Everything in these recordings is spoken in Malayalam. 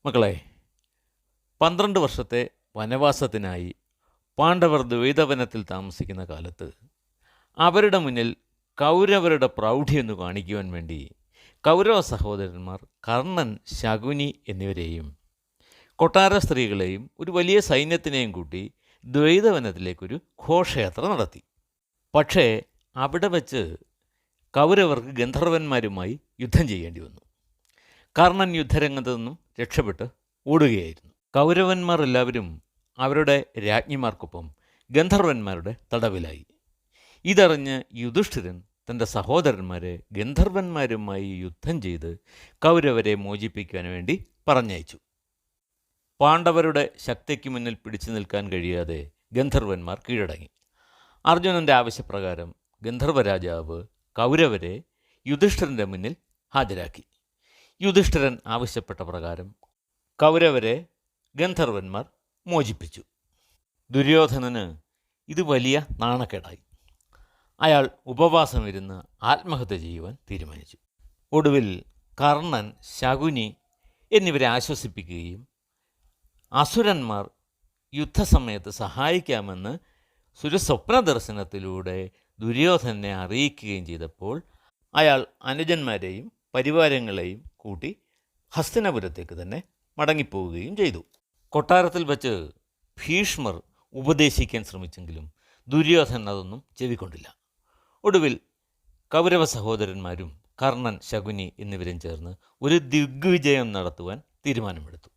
മക്കളെ, 12 വർഷത്തെ വനവാസത്തിനായി പാണ്ഡവർ ദ്വൈതവനത്തിൽ താമസിക്കുന്ന കാലത്ത് അവരുടെ മുന്നിൽ കൗരവരുടെ പ്രൗഢിയൊന്ന് കാണിക്കുവാൻ വേണ്ടി കൗരവ സഹോദരന്മാർ കർണൻ, ശകുനി എന്നിവരെയും കൊട്ടാര സ്ത്രീകളെയും ഒരു വലിയ സൈന്യത്തിനെയും കൂട്ടി ദ്വൈതവനത്തിലേക്കൊരു ഘോഷയാത്ര നടത്തി. പക്ഷേ അവിടെ വച്ച് കൗരവർക്ക് ഗന്ധർവന്മാരുമായി യുദ്ധം ചെയ്യേണ്ടി വന്നു. കർണൻ യുദ്ധരംഗത്തു നിന്നും രക്ഷപ്പെട്ട് ഓടുകയായിരുന്നു. കൗരവന്മാർ എല്ലാവരും അവരുടെ രാജ്ഞിമാർക്കൊപ്പം ഗന്ധർവന്മാരുടെ തടവിലായി. ഇതറിഞ്ഞ് യുധിഷ്ഠിരൻ തൻ്റെ സഹോദരന്മാരെ ഗന്ധർവന്മാരുമായി യുദ്ധം ചെയ്ത് കൗരവരെ മോചിപ്പിക്കാൻ വേണ്ടി പറഞ്ഞയച്ചു. പാണ്ഡവരുടെ ശക്തിക്ക് മുന്നിൽ പിടിച്ചു നിൽക്കാൻ കഴിയാതെ ഗന്ധർവന്മാർ കീഴടങ്ങി. അർജുനൻ്റെ ആവശ്യപ്രകാരം ഗന്ധർവരാജാവ് കൗരവരെ യുധിഷ്ഠിരൻ്റെ മുന്നിൽ ഹാജരാക്കി. യുധിഷ്ഠിരൻ ആവശ്യപ്പെട്ട പ്രകാരം കൗരവരെ ഗന്ധർവന്മാർ മോചിപ്പിച്ചു. ദുര്യോധനന് ഇത് വലിയ നാണക്കേടായി. അയാൾ ഉപവാസമിരുന്ന് ആത്മഹത്യ ചെയ്യുവാൻ തീരുമാനിച്ചു. ഒടുവിൽ കർണൻ, ശകുനി എന്നിവരെ ആശ്വസിപ്പിക്കുകയും അസുരന്മാർ യുദ്ധസമയത്ത് സഹായിക്കാമെന്ന് സ്വപ്ന ദർശനത്തിലൂടെ ദുര്യോധനെ അറിയിക്കുകയും ചെയ്തപ്പോൾ അയാൾ അനുജന്മാരെയും പരിവാരങ്ങളെയും കൂട്ടി ഹസ്തിനപുരത്തേക്ക് തന്നെ മടങ്ങിപ്പോവുകയും ചെയ്തു. കൊട്ടാരത്തിൽ വച്ച് ഭീഷ്മർ ഉപദേശിക്കാൻ ശ്രമിച്ചെങ്കിലും ദുര്യോധനൻ അതൊന്നും ചെവിക്കൊണ്ടില്ല. ഒടുവിൽ കൗരവ സഹോദരന്മാരും കർണൻ, ശകുനി എന്നിവരും ചേർന്ന് ഒരു ദിഗ്വിജയം നടത്തുവാൻ തീരുമാനമെടുത്തു.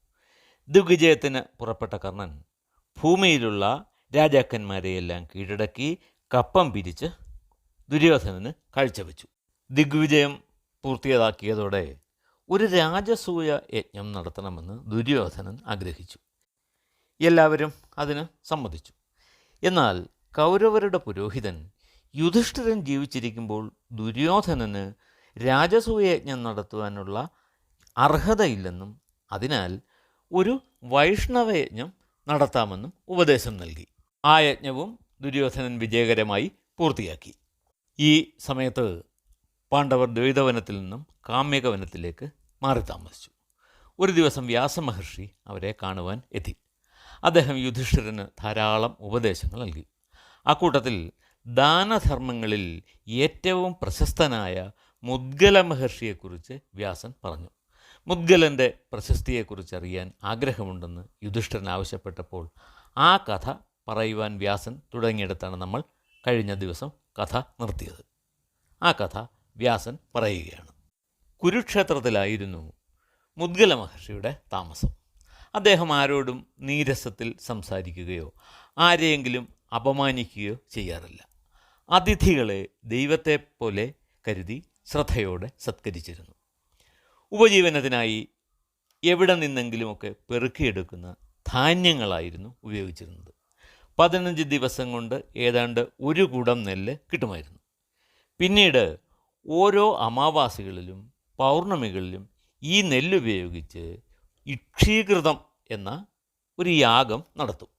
ദിഗ്വിജയത്തിന് പുറപ്പെട്ട കർണൻ ഭൂമിയിലുള്ള രാജാക്കന്മാരെയെല്ലാം കീഴടക്കി കപ്പം പിരിച്ച് ദുര്യോധനന് കാഴ്ചവെച്ചു. ദിഗ്വിജയം പൂർത്തിയാക്കിയതോടെ ഒരു രാജസൂയ യജ്ഞം നടത്തണമെന്ന് ദുര്യോധനൻ ആഗ്രഹിച്ചു. എല്ലാവരും അതിന് സമ്മതിച്ചു. എന്നാൽ കൗരവരുടെ പുരോഹിതൻ യുധിഷ്ഠിരൻ ജീവിച്ചിരിക്കുമ്പോൾ ദുര്യോധനന് രാജസൂയ യജ്ഞം നടത്തുവാനുള്ള അർഹതയില്ലെന്നും അതിനാൽ ഒരു വൈഷ്ണവയജ്ഞം നടത്താമെന്നും ഉപദേശം നൽകി. ആ യജ്ഞവും ദുര്യോധനൻ വിജയകരമായി പൂർത്തിയാക്കി. ഈ സമയത്ത് പാണ്ഡവർ ദ്വൈതവനത്തിൽ നിന്നും കാമ്യകവനത്തിലേക്ക് മാറി താമസിച്ചു. ഒരു ദിവസം വ്യാസമഹർഷി അവരെ കാണുവാൻ എത്തി. അദ്ദേഹം യുധിഷ്ഠിരന് ധാരാളം ഉപദേശങ്ങൾ നൽകി. അക്കൂട്ടത്തിൽ ദാനധർമ്മങ്ങളിൽ ഏറ്റവും പ്രശസ്തനായ മുദ്ഗല മഹർഷിയെക്കുറിച്ച് വ്യാസൻ പറഞ്ഞു. മുദ്ഗലൻ്റെ പ്രശസ്തിയെക്കുറിച്ച് അറിയാൻ ആഗ്രഹമുണ്ടെന്ന് യുധിഷ്ഠിരൻ ആവശ്യപ്പെട്ടപ്പോൾ ആ കഥ പറയുവാൻ വ്യാസൻ തുടങ്ങിയിടത്താണ് നമ്മൾ കഴിഞ്ഞ ദിവസം കഥ നിർത്തിയത്. ആ കഥ വ്യാസൻ പറയുകയാണ്. കുരുക്ഷേത്രത്തിലായിരുന്നു മുദ്ഗല മഹർഷിയുടെ താമസം. അദ്ദേഹം ആരോടും നീരസത്തിൽ സംസാരിക്കുകയോ ആരെയെങ്കിലും അപമാനിക്കുകയോ ചെയ്യാറില്ല. അതിഥികളെ ദൈവത്തെപ്പോലെ കരുതി ശ്രദ്ധയോടെ സത്കരിച്ചിരുന്നു. ഉപജീവനത്തിനായി എവിടെ നിന്നെങ്കിലുമൊക്കെ പെറുക്കിയെടുക്കുന്ന ധാന്യങ്ങളായിരുന്നു ഉപയോഗിച്ചിരുന്നത്. 15 ദിവസം കൊണ്ട് ഏതാണ്ട് 1 കുടം നെല്ല് കിട്ടുമായിരുന്നു. പിന്നീട് ഓരോ അമാവാസികളിലും പൗർണമികളിലും ഈ നെല്ലുപയോഗിച്ച് ഇക്ഷീകൃതം എന്ന ഒരു യാഗം നടത്തും.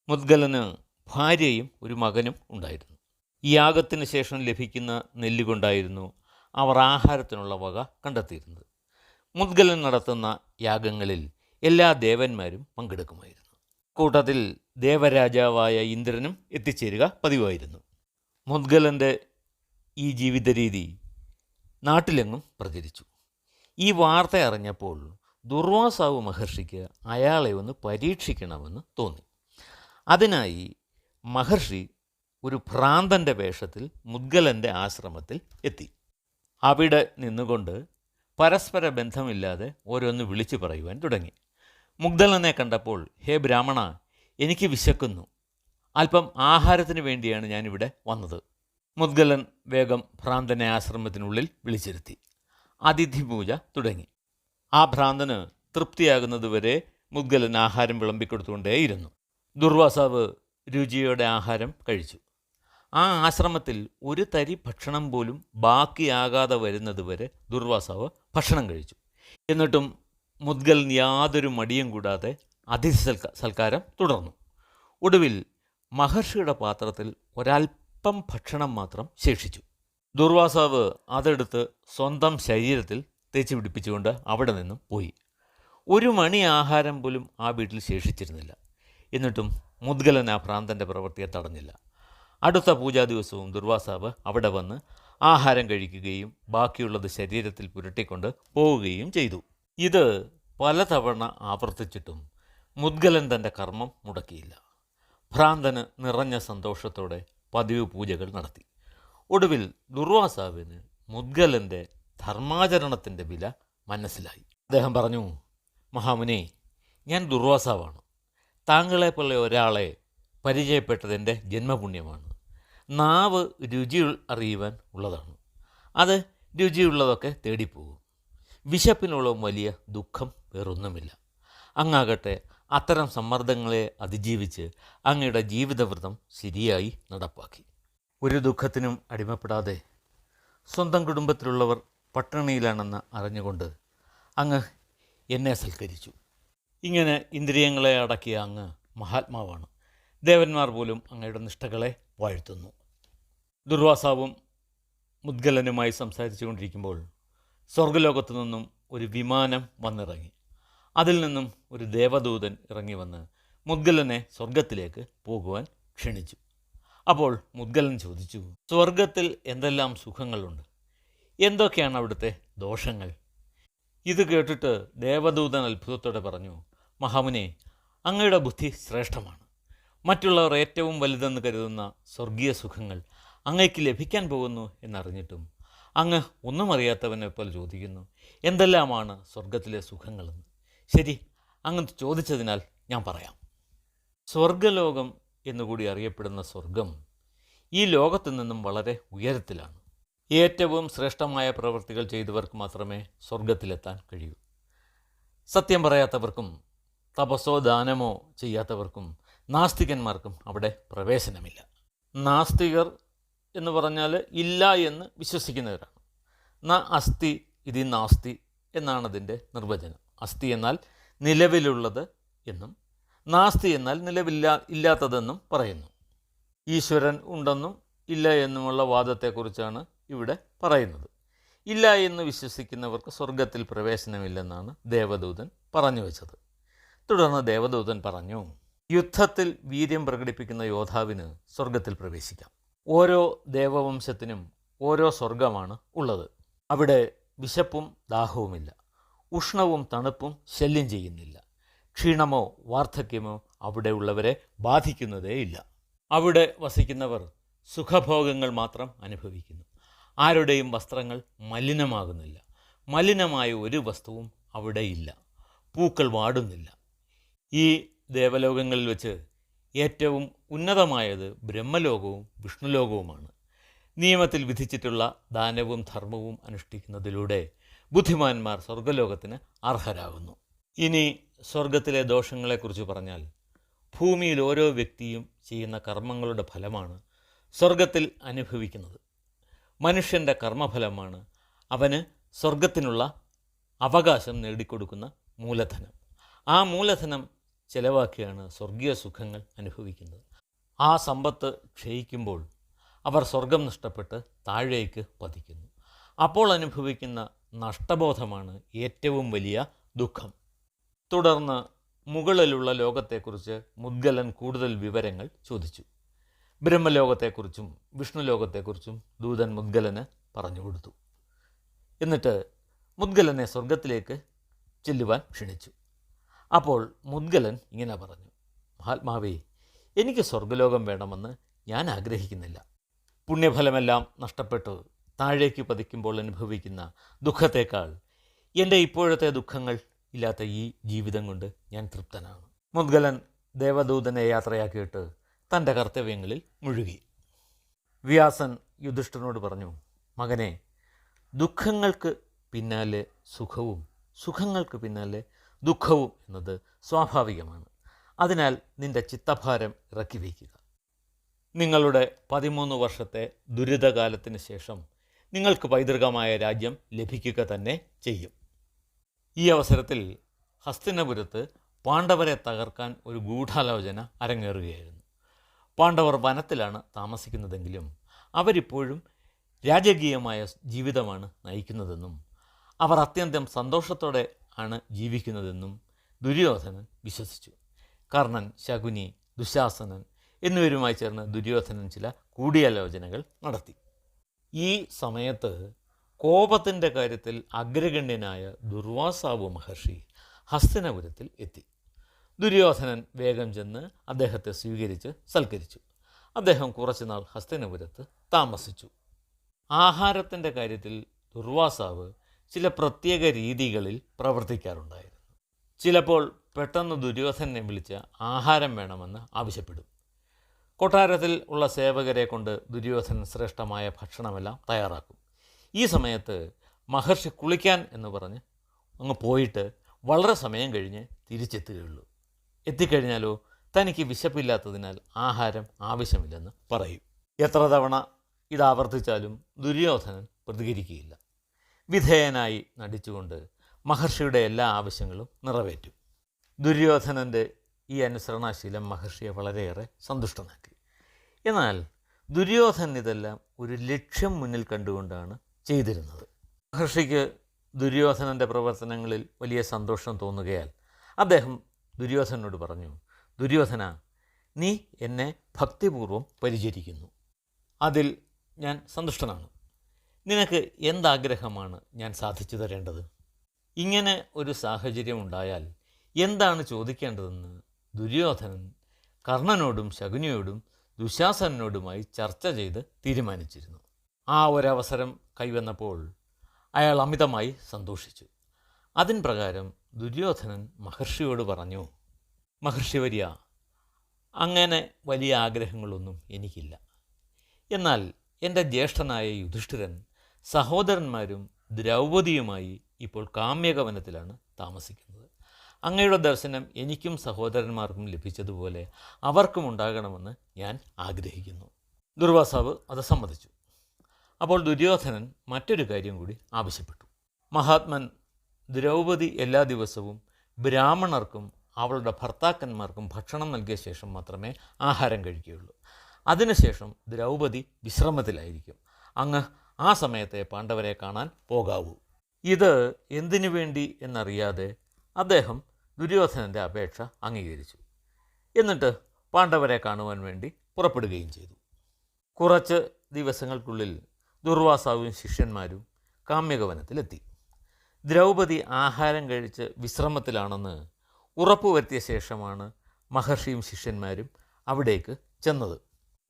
മുദ്ഗലന് ഭാര്യയും ഒരു മകനും ഉണ്ടായിരുന്നു. ഈ യാഗത്തിന് ശേഷം ലഭിക്കുന്ന നെല്ലുകൊണ്ടായിരുന്നു അവർ ആഹാരത്തിനുള്ള വക കണ്ടെത്തിയിരുന്നത്. മുദ്ഗലൻ നടത്തുന്ന യാഗങ്ങളിൽ എല്ലാ ദേവന്മാരും പങ്കെടുക്കുമായിരുന്നു. കൂട്ടത്തിൽ ദേവരാജാവായ ഇന്ദ്രനും എത്തിച്ചേരുക പതിവായിരുന്നു. മുദ്ഗലൻ്റെ ഈ ജീവിത രീതി നാട്ടിലെങ്ങും പ്രചരിച്ചു. ഈ വാർത്ത അറിഞ്ഞപ്പോൾ ദുർവാസാവ് മഹർഷിക്ക് അയാളെ ഒന്ന് പരീക്ഷിക്കണമെന്ന് തോന്നി. അതിനായി മഹർഷി ഒരു ഭ്രാന്തൻ്റെ വേഷത്തിൽ മുദ്ഗലൻ്റെ ആശ്രമത്തിൽ എത്തി. അവിടെ നിന്നുകൊണ്ട് പരസ്പര ബന്ധമില്ലാതെ ഓരോന്ന് വിളിച്ചു പറയുവാൻ തുടങ്ങി. മുഗ്ധലനെ കണ്ടപ്പോൾ, ഹേ ബ്രാഹ്മണ, എനിക്ക് വിശക്കുന്നു, അല്പം ആഹാരത്തിന് വേണ്ടിയാണ് ഞാനിവിടെ വന്നത്. മുദ്ഗലൻ വേഗം ഭ്രാന്തനെ ആശ്രമത്തിനുള്ളിൽ വിളിച്ചിരുത്തി. അതിഥി പൂജ തുടങ്ങി. ആ ഭ്രാന്തന് തൃപ്തിയാകുന്നതുവരെ മുദ്ഗലൻ ആഹാരം വിളമ്പിക്കൊടുത്തുകൊണ്ടേയിരുന്നു. ദുർവാസാവ് രുചിയോടെ ആഹാരം കഴിച്ചു. ആ ആശ്രമത്തിൽ ഒരു തരി ഭക്ഷണം പോലും ബാക്കിയാകാതെ വരുന്നതുവരെ ദുർവാസാവ് ഭക്ഷണം കഴിച്ചു. എന്നിട്ടും മുദ്ഗലൻ യാതൊരു മടിയും കൂടാതെ അതിഥി സൽക്കാരം തുടർന്നു. ഒടുവിൽ മഹർഷിയുടെ പാത്രത്തിൽ ഒരൽപ്പം ഭക്ഷണം മാത്രം ശേഷിച്ചു. ദുർവാസാവ് അതെടുത്ത് സ്വന്തം ശരീരത്തിൽ തേച്ച് പിടിപ്പിച്ചുകൊണ്ട് അവിടെ നിന്നും പോയി. ഒരു മണി ആഹാരം പോലും ആ വീട്ടിൽ ശേഷിച്ചിരുന്നില്ല. എന്നിട്ടും മുദ്ഗലൻ ആ ഭ്രാന്തൻ്റെ പ്രവൃത്തിയെ തടഞ്ഞില്ല. അടുത്ത പൂജാ ദിവസവും ദുർവാസാവ് അവിടെ വന്ന് ആഹാരം കഴിക്കുകയും ബാക്കിയുള്ളത് ശരീരത്തിൽ പുരട്ടിക്കൊണ്ട് പോവുകയും ചെയ്തു. ഇത് പലതവണ ആവർത്തിച്ചിട്ടും മുദ്ഗലൻ തൻ്റെ കർമ്മം മുടക്കിയില്ല. ഭ്രാന്തന് നിറഞ്ഞ സന്തോഷത്തോടെ പതിവ് പൂജകൾ നടത്തി. ഒടുവിൽ ദുർവാസാവിന് മുദ്ഗലൻ്റെ ധർമാചരണത്തിൻ്റെ വില മനസ്സിലായി. അദ്ദേഹം പറഞ്ഞു, മഹാമുനി, ഞാൻ ദുർവാസാവാണ്. താങ്കളെപ്പോലെ ഒരാളെ പരിചയപ്പെട്ടതെൻ്റെ ജന്മപുണ്യമാണ്. നാവ് രുചി അറിയുവാൻ ഉള്ളതാണ്. അത് രുചിയുള്ളതൊക്കെ തേടിപ്പോകും. വിശപ്പിനുള്ള വലിയ ദുഃഖം വേറൊന്നുമില്ല. അങ്ങാകട്ടെ അത്തരം സമ്മർദ്ദങ്ങളെ അതിജീവിച്ച് അങ്ങയുടെ ജീവിതവ്രതം ശരിയായി നടപ്പാക്കി. ഒരു ദുഃഖത്തിനും അടിമപ്പെടാതെ സ്വന്തം കുടുംബത്തിലുള്ളവർ പട്ടിണിയിലാണെന്ന് അറിഞ്ഞുകൊണ്ട് അങ്ങ് എന്നെ സൽക്കരിച്ചു. ഇങ്ങനെ ഇന്ദ്രിയങ്ങളെ അടക്കിയ അങ്ങ് മഹാത്മാവാണ്. ദേവന്മാർ പോലും അങ്ങയുടെ നിഷ്ഠകളെ വാഴ്ത്തുന്നു. ദുർവാസാവും മുദ്ഗലനുമായി സംസാരിച്ചു കൊണ്ടിരിക്കുമ്പോൾ സ്വർഗലോകത്തു നിന്നും ഒരു വിമാനം വന്നിറങ്ങി. അതിൽ നിന്നും ഒരു ദേവദൂതൻ ഇറങ്ങി വന്ന് മുദ്ഗലനെ സ്വർഗത്തിലേക്ക് പോകുവാൻ ക്ഷണിച്ചു. അപ്പോൾ മുദ്ഗലൻ ചോദിച്ചു, സ്വർഗത്തിൽ എന്തെല്ലാം സുഖങ്ങളുണ്ട്, എന്തൊക്കെയാണ് അവിടുത്തെ ദോഷങ്ങൾ? ഇത് കേട്ടിട്ട് ദേവദൂതൻ അത്ഭുതത്തോടെ പറഞ്ഞു, മഹാമുനെ, അങ്ങയുടെ ബുദ്ധി ശ്രേഷ്ഠമാണ്. മറ്റുള്ളവർ ഏറ്റവും വലുതെന്ന് കരുതുന്ന സ്വർഗീയ സുഖങ്ങൾ അങ്ങയ്ക്ക് ലഭിക്കാൻ പോകുന്നു എന്നറിഞ്ഞിട്ടും അങ്ങ് ഒന്നും അറിയാത്തവനെ പോലെ ചോദിക്കുന്നു, എന്തെല്ലാമാണ് സ്വർഗത്തിലെ സുഖങ്ങളെന്ന്. ശരി, അങ്ങ് ചോദിച്ചതിനാൽ ഞാൻ പറയാം. സ്വർഗലോകം എന്നുകൂടി അറിയപ്പെടുന്ന സ്വർഗം ഈ ലോകത്തു നിന്നും വളരെ ഉയരത്തിലാണ്. ഏറ്റവും ശ്രേഷ്ഠമായ പ്രവൃത്തികൾ ചെയ്തവർക്ക് മാത്രമേ സ്വർഗത്തിലെത്താൻ കഴിയൂ. സത്യം പറയാത്തവർക്കും തപസ്സോ ദാനമോ ചെയ്യാത്തവർക്കും നാസ്തികന്മാർക്കും അവിടെ പ്രവേശനമില്ല. നാസ്തികർ എന്ന് പറഞ്ഞാൽ ഇല്ല എന്ന് വിശ്വസിക്കുന്നവരാണ്. ന അസ്തി ഇതി നാസ്തി എന്നാണ് അതിൻ്റെ നിർവചനം. അസ്തി എന്നാൽ നിലവിലുള്ളത് എന്നും നാസ്തി എന്നാൽ ഇല്ലാത്തതെന്നും പറയുന്നു. ഈശ്വരൻ ഉണ്ടെന്നും ഇല്ല എന്നുമുള്ള വാദത്തെക്കുറിച്ചാണ് ഇവിടെ പറയുന്നത്. ഇല്ല എന്ന് വിശ്വസിക്കുന്നവർക്ക് സ്വർഗത്തിൽ പ്രവേശനമില്ലെന്നാണ് ദേവദൂതൻ പറഞ്ഞു വെച്ചത്. തുടർന്ന് ദേവദൂതൻ പറഞ്ഞു, യുദ്ധത്തിൽ വീര്യം പ്രകടിപ്പിക്കുന്ന യോദ്ധാവിന് സ്വർഗത്തിൽ പ്രവേശിക്കാം. ഓരോ ദേവവംശത്തിനും ഓരോ സ്വർഗമാണ് ഉള്ളത്. അവിടെ വിശപ്പും ദാഹവുമില്ല, ഉഷ്ണവും തണുപ്പും ശല്യം ചെയ്യുന്നില്ല. ക്ഷീണമോ വാർദ്ധക്യമോ അവിടെ ഉള്ളവരെ ബാധിക്കുന്നതേയില്ല. അവിടെ വസിക്കുന്നവർ സുഖഭോഗങ്ങൾ മാത്രം അനുഭവിക്കുന്നു. ആരുടെയും വസ്ത്രങ്ങൾ മലിനമാകുന്നില്ല. മലിനമായ ഒരു വസ്തുവും അവിടെ ഇല്ല. പൂക്കൾ വാടുന്നില്ല. ഈ ദേവലോകങ്ങളിൽ വെച്ച് ഏറ്റവും ഉന്നതമായത് ബ്രഹ്മലോകവും വിഷ്ണുലോകവുമാണ്. നിയമത്തിൽ വിധിച്ചിട്ടുള്ള ദാനവും ധർമ്മവും അനുഷ്ഠിക്കുന്നതിലൂടെ ബുദ്ധിമാന്മാർ സ്വർഗലോകത്തിന് അർഹരാകുന്നു. ഇനി സ്വർഗത്തിലെ ദോഷങ്ങളെക്കുറിച്ച് പറഞ്ഞാൽ, ഭൂമിയിൽ ഓരോ വ്യക്തിയും ചെയ്യുന്ന കർമ്മങ്ങളുടെ ഫലമാണ് സ്വർഗത്തിൽ അനുഭവിക്കുന്നത്. മനുഷ്യൻ്റെ കർമ്മഫലമാണ് അവന് സ്വർഗത്തിനുള്ള അവകാശം നേടിക്കൊടുക്കുന്ന മൂലധനം. ആ മൂലധനം ചെലവാക്കിയാണ് സ്വർഗീയ സുഖങ്ങൾ അനുഭവിക്കുന്നത്. ആ സമ്പത്ത് ക്ഷയിക്കുമ്പോൾ അവർ സ്വർഗം നഷ്ടപ്പെട്ട് താഴേക്ക് പതിക്കുന്നു. അപ്പോൾ അനുഭവിക്കുന്ന നഷ്ടബോധമാണ് ഏറ്റവും വലിയ ദുഃഖം. തുടർന്ന് മുകളിലുള്ള ലോകത്തെക്കുറിച്ച് മുദ്ഗലൻ കൂടുതൽ വിവരങ്ങൾ ചോദിച്ചു. ബ്രഹ്മലോകത്തെക്കുറിച്ചും വിഷ്ണുലോകത്തെക്കുറിച്ചും ദൂതൻ മുദ്ഗലന് പറഞ്ഞു കൊടുത്തു. എന്നിട്ട് മുദ്ഗലനെ സ്വർഗത്തിലേക്ക് ചെല്ലുവാൻ ക്ഷണിച്ചു. അപ്പോൾ മുദ്ഗലൻ ഇങ്ങനെ പറഞ്ഞു, മഹാത്മാവേ, എനിക്ക് സ്വർഗലോകം വേണമെന്ന് ഞാൻ ആഗ്രഹിക്കുന്നില്ല. പുണ്യഫലമെല്ലാം നഷ്ടപ്പെട്ട് താഴേക്ക് പതിക്കുമ്പോൾ അനുഭവിക്കുന്ന ദുഃഖത്തേക്കാൾ എൻ്റെ ഇപ്പോഴത്തെ ദുഃഖങ്ങൾ ഇല്ലാത്ത ഈ ജീവിതം കൊണ്ട് ഞാൻ തൃപ്തനാണ്. മുദ്ഗലൻ ദേവദൂതനെ യാത്രയാക്കിയിട്ട് തൻ്റെ കർത്തവ്യങ്ങളിൽ മുഴുകി. വ്യാസൻ യുധിഷ്ഠിരനോട് പറഞ്ഞു, മകനെ, ദുഃഖങ്ങൾക്ക് പിന്നാലെ സുഖവും സുഖങ്ങൾക്ക് പിന്നാലെ ദുഃഖവും എന്നത് സ്വാഭാവികമാണ്. അതിനാൽ നിന്റെ ചിത്തഭാരം ഇറക്കി വയ്ക്കുക. നിങ്ങളുടെ 13 വർഷത്തെ ദുരിതകാലത്തിന് ശേഷം നിങ്ങൾക്ക് പൈതൃകമായ രാജ്യം ലഭിക്കുക തന്നെ ചെയ്യും. ഈ അവസരത്തിൽ ഹസ്തിനപുരത്ത് പാണ്ഡവരെ തകർക്കാൻ ഒരു ഗൂഢാലോചന അരങ്ങേറുകയായിരുന്നു. പാണ്ഡവർ വനത്തിലാണ് താമസിക്കുന്നതെങ്കിലും അവരിപ്പോഴും രാജകീയമായ ജീവിതമാണ് നയിക്കുന്നതെന്നും അവർ അത്യന്തം സന്തോഷത്തോടെ ആണ് ജീവിക്കുന്നതെന്നും ദുര്യോധനൻ വിശ്വസിച്ചു. കർണൻ, ശകുനി, ദുശാസനൻ എന്നിവരുമായി ചേർന്ന് ദുര്യോധനൻ ചില കൂടിയാലോചനകൾ നടത്തി. ഈ സമയത്ത് കോപത്തിൻ്റെ കാര്യത്തിൽ അഗ്രഗണ്യനായ ദുർവാസാവ് മഹർഷി ഹസ്തിനപുരത്തിൽ എത്തി. ദുര്യോധനൻ വേഗം ചെന്ന് അദ്ദേഹത്തെ സ്വീകരിച്ച് സൽക്കരിച്ചു. അദ്ദേഹം കുറച്ചുനാൾ ഹസ്തിനപുരത്ത് താമസിച്ചു. ആഹാരത്തിൻ്റെ കാര്യത്തിൽ ദുർവാസാവ് ചില പ്രത്യേക രീതികളിൽ പ്രവർത്തിക്കാറുണ്ടായിരുന്നു. ചിലപ്പോൾ പെട്ടെന്ന് ദുര്യോധനനെ വിളിച്ച് ആഹാരം വേണമെന്ന് ആവശ്യപ്പെടും. കൊട്ടാരത്തിൽ ഉള്ള സേവകരെ കൊണ്ട് ദുര്യോധനൻ ശ്രേഷ്ഠമായ ഭക്ഷണമെല്ലാം തയ്യാറാക്കും. ഈ സമയത്ത് മഹർഷി കുളിക്കാൻ എന്ന് പറഞ്ഞ് അങ്ങ് പോയിട്ട് വളരെ സമയം കഴിഞ്ഞ് തിരിച്ചെത്തുകയുള്ളൂ. എത്തിക്കഴിഞ്ഞാലോ തനിക്ക് വിശപ്പില്ലാത്തതിനാൽ ആഹാരം ആവശ്യമില്ലെന്ന് പറയും. എത്ര തവണ ഇത് ആവർത്തിച്ചാലും ദുര്യോധനൻ പ്രതികരിക്കുകയില്ല. വിധേയനായി നടിച്ചുകൊണ്ട് മഹർഷിയുടെ എല്ലാ ആവശ്യങ്ങളും നിറവേറ്റും. ദുര്യോധനൻ്റെ ഈ അനുസരണാശീലം മഹർഷിയെ വളരെയേറെ സന്തുഷ്ടനാക്കി. എന്നാൽ ദുര്യോധനൻ ഇതെല്ലാം ഒരു ലക്ഷ്യം മുന്നിൽ കണ്ടുകൊണ്ടാണ് ചെയ്തിരുന്നത്. മഹർഷിക്ക് ദുര്യോധനൻ്റെ പ്രവർത്തനങ്ങളിൽ വലിയ സന്തോഷം തോന്നുകയാൽ അദ്ദേഹം ദുര്യോധനോട് പറഞ്ഞു, ദുര്യോധന, നീ എന്നെ ഭക്തിപൂർവ്വം പരിചരിക്കുന്നു. അതിൽ ഞാൻ സന്തുഷ്ടനാണ്. നിനക്ക് എന്താഗ്രഹമാണ് ഞാൻ സാധിച്ചു തരേണ്ടത്? ഇങ്ങനെ ഒരു സാഹചര്യം ഉണ്ടായാൽ എന്താണ് ചോദിക്കേണ്ടതെന്ന് ദുര്യോധനൻ കർണനോടും ശകുനിയോടും ദുശാസനോടുമായി ചർച്ച ചെയ്ത് തീരുമാനിച്ചിരുന്നു. ആ ഒരവസരം കൈവന്നപ്പോൾ അയാൾ അമിതമായി സന്തോഷിച്ചു. അതിൻ പ്രകാരം ദുര്യോധനൻ മഹർഷിയോട് പറഞ്ഞു, മഹർഷി വര്യ, അങ്ങനെ വലിയ ആഗ്രഹങ്ങളൊന്നും എനിക്കില്ല. എന്നാൽ എൻ്റെ ജ്യേഷ്ഠനായ യുധിഷ്ഠിരൻ സഹോദരന്മാരും ദ്രൗപദിയുമായി ഇപ്പോൾ കാമ്യകവനത്തിലാണ് താമസിക്കുന്നത്. അങ്ങയുടെ ദർശനം എനിക്കും സഹോദരന്മാർക്കും ലഭിച്ചതുപോലെ അവർക്കും ഉണ്ടാകണമെന്ന് ഞാൻ ആഗ്രഹിക്കുന്നു. ദുർവാസാവ് അത് സമ്മതിച്ചു. അപ്പോൾ ദുര്യോധനൻ മറ്റൊരു കാര്യം കൂടി ആവശ്യപ്പെട്ടു. മഹാത്മൻ ദ്രൗപദി എല്ലാ ദിവസവും ബ്രാഹ്മണർക്കും അവളുടെ ഭർത്താക്കന്മാർക്കും ഭക്ഷണം നൽകിയ ശേഷം മാത്രമേ ആഹാരം കഴിക്കുകയുള്ളൂ. അതിനുശേഷം ദ്രൗപദി വിശ്രമത്തിലായിരിക്കും. അങ്ങ് ആ സമയത്തെ പാണ്ഡവരെ കാണാൻ പോകാവൂ. ഇത് എന്തിനു വേണ്ടി എന്നറിയാതെ അദ്ദേഹം ദുര്യോധനൻ്റെ അപേക്ഷ അംഗീകരിച്ചു. എന്നിട്ട് പാണ്ഡവരെ കാണുവാൻ വേണ്ടി പുറപ്പെടുകയും ചെയ്തു. കുറച്ച് ദിവസങ്ങൾക്കുള്ളിൽ ദുർവാസാവും ശിഷ്യന്മാരും കാമ്യകവനത്തിലെത്തി. ദ്രൗപദി ആഹാരം കഴിച്ച് വിശ്രമത്തിലാണെന്ന് ഉറപ്പുവരുത്തിയ ശേഷമാണ് മഹർഷിയും ശിഷ്യന്മാരും അവിടേക്ക് ചെന്നത്.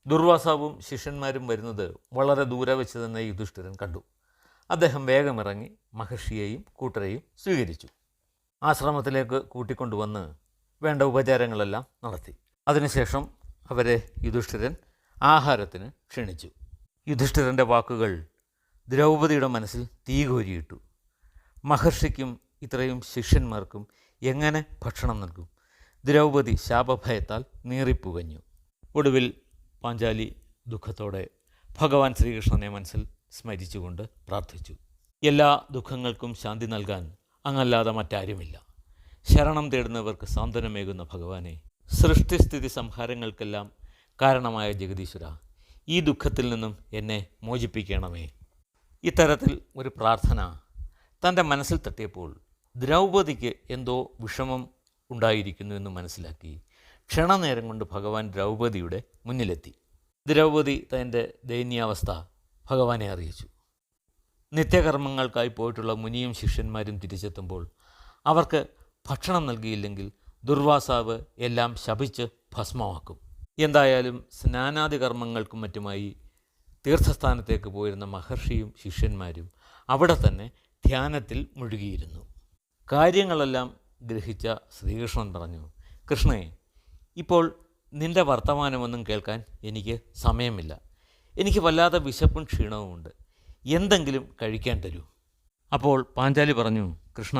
ദുർവാസാവും ശിഷ്യന്മാരും വരുന്നത് വളരെ ദൂരെ വെച്ച് തന്നെ യുധിഷ്ഠിരൻ കണ്ടു. അദ്ദേഹം വേഗമിറങ്ങി മഹർഷിയെയും കൂട്ടരെയും സ്വീകരിച്ചു. ആശ്രമത്തിലേക്ക് കൂട്ടിക്കൊണ്ടുവന്ന് വേണ്ട ഉപചാരങ്ങളെല്ലാം നടത്തി. അതിനുശേഷം അവരെ യുധിഷ്ഠിരൻ ആഹാരത്തിന് ക്ഷണിച്ചു. യുധിഷ്ഠിരൻ്റെ വാക്കുകൾ ദ്രൗപദിയുടെ മനസ്സിൽ തീ കോരിയിട്ടു. മഹർഷിക്കും ഇത്രയും ശിഷ്യന്മാർക്കും എങ്ങനെ ഭക്ഷണം നൽകും? ദ്രൗപദി ശാപഭയത്താൽ നീറിപ്പുകഞ്ഞു. ഒടുവിൽ പാഞ്ചാലി ദുഃഖത്തോടെ ഭഗവാൻ ശ്രീകൃഷ്ണനെ മനസ്സിൽ സ്മരിച്ചുകൊണ്ട് പ്രാർത്ഥിച്ചു. എല്ലാ ദുഃഖങ്ങൾക്കും ശാന്തി നൽകാൻ അങ്ങല്ലാതെ മറ്റാരുമില്ല. ശരണം തേടുന്നവർക്ക് സാന്ത്വനമേകുന്ന ഭഗവാനെ, സൃഷ്ടിസ്ഥിതി സംഹാരങ്ങൾക്കെല്ലാം കാരണമായ ജഗദീശ്വര, ഈ ദുഃഖത്തിൽ നിന്നും എന്നെ മോചിപ്പിക്കണമേ. ഇത്തരത്തിൽ ഒരു പ്രാർത്ഥന തൻ്റെ മനസ്സിൽ തട്ടിയപ്പോൾ ദ്രൗപദിക്ക് എന്തോ വിഷമം ഉണ്ടായിരിക്കുന്നു എന്ന് മനസ്സിലാക്കി ക്ഷണനേരം കൊണ്ട് ഭഗവാൻ ദ്രൗപദിയുടെ മുന്നിലെത്തി. ദ്രൗപദി തൻ്റെ ദയനീയാവസ്ഥ ഭഗവാനെ അറിയിച്ചു. നിത്യകർമ്മങ്ങൾക്കായി പോയിട്ടുള്ള മുനിയും ശിഷ്യന്മാരും തിരിച്ചെത്തുമ്പോൾ അവർക്ക് ഭക്ഷണം നൽകിയില്ലെങ്കിൽ ദുർവാസാവ് എല്ലാം ശപിച്ച് ഭസ്മമാക്കും. എന്തായാലും സ്നാനാദി കർമ്മങ്ങൾക്കും മറ്റുമായി തീർത്ഥസ്ഥാനത്തേക്ക് പോയിരുന്ന മഹർഷിയും ശിഷ്യന്മാരും അവിടെ തന്നെ ധ്യാനത്തിൽ മുഴുകിയിരുന്നു. കാര്യങ്ങളെല്ലാം ഗ്രഹിച്ച ശ്രീകൃഷ്ണൻ പറഞ്ഞു, കൃഷ്ണേ, ഇപ്പോൾ നിൻ്റെ വർത്തമാനമൊന്നും കേൾക്കാൻ എനിക്ക് സമയമില്ല. എനിക്ക് വല്ലാതെ വിശപ്പും ക്ഷീണവുമുണ്ട്. എന്തെങ്കിലും കഴിക്കാൻ തരൂ. അപ്പോൾ പാഞ്ചാലി പറഞ്ഞു, കൃഷ്ണ,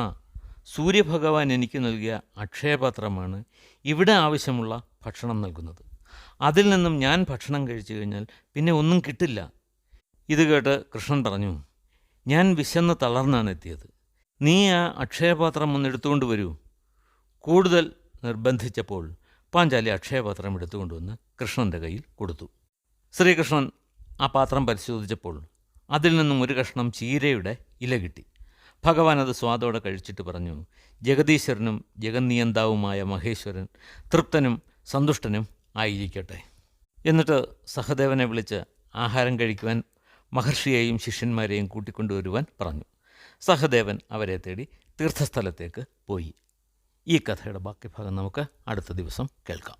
സൂര്യഭഗവാൻ എനിക്ക് നൽകിയ അക്ഷയപാത്രമാണ് ഇവിടെ ആവശ്യമുള്ള ഭക്ഷണം നൽകുന്നത്. അതിൽ നിന്നും ഞാൻ ഭക്ഷണം കഴിച്ചു കഴിഞ്ഞാൽ പിന്നെ ഒന്നും കിട്ടില്ല. ഇത് കേട്ട് കൃഷ്ണൻ പറഞ്ഞു, ഞാൻ വിശന്ന് തളർന്നാണ് എത്തിയത്. നീ ആ അക്ഷയപാത്രം ഒന്ന് എടുത്തുകൊണ്ട് വരൂ. കൂടുതൽ നിർബന്ധിച്ചപ്പോൾ പാഞ്ചാലി അക്ഷയപാത്രം എടുത്തുകൊണ്ടുവന്ന് കൃഷ്ണൻ്റെ കയ്യിൽ കൊടുത്തു. ശ്രീകൃഷ്ണൻ ആ പാത്രം പരിശോധിച്ചപ്പോൾ അതിൽ നിന്നും ഒരു കഷ്ണം ചീരയുടെ ഇല കിട്ടി. ഭഗവാൻ അത് സ്വാദോടെ കഴിച്ചിട്ട് പറഞ്ഞു, ജഗദീശ്വരനും ജഗന്നിയന്താവുമായ മഹേശ്വരൻ തൃപ്തനും സന്തുഷ്ടനും ആയിരിക്കട്ടെ. എന്നിട്ട് സഹദേവനെ വിളിച്ച് ആഹാരം കഴിക്കുവാൻ മഹർഷിയെയും ശിഷ്യന്മാരെയും കൂട്ടിക്കൊണ്ടുവരുവാൻ പറഞ്ഞു. സഹദേവൻ അവരെ തേടി തീർത്ഥസ്ഥലത്തേക്ക് പോയി. ഈ കഥയുടെ ബാക്കി ഭാഗം നമുക്ക് അടുത്ത ദിവസം കേൾക്കാം.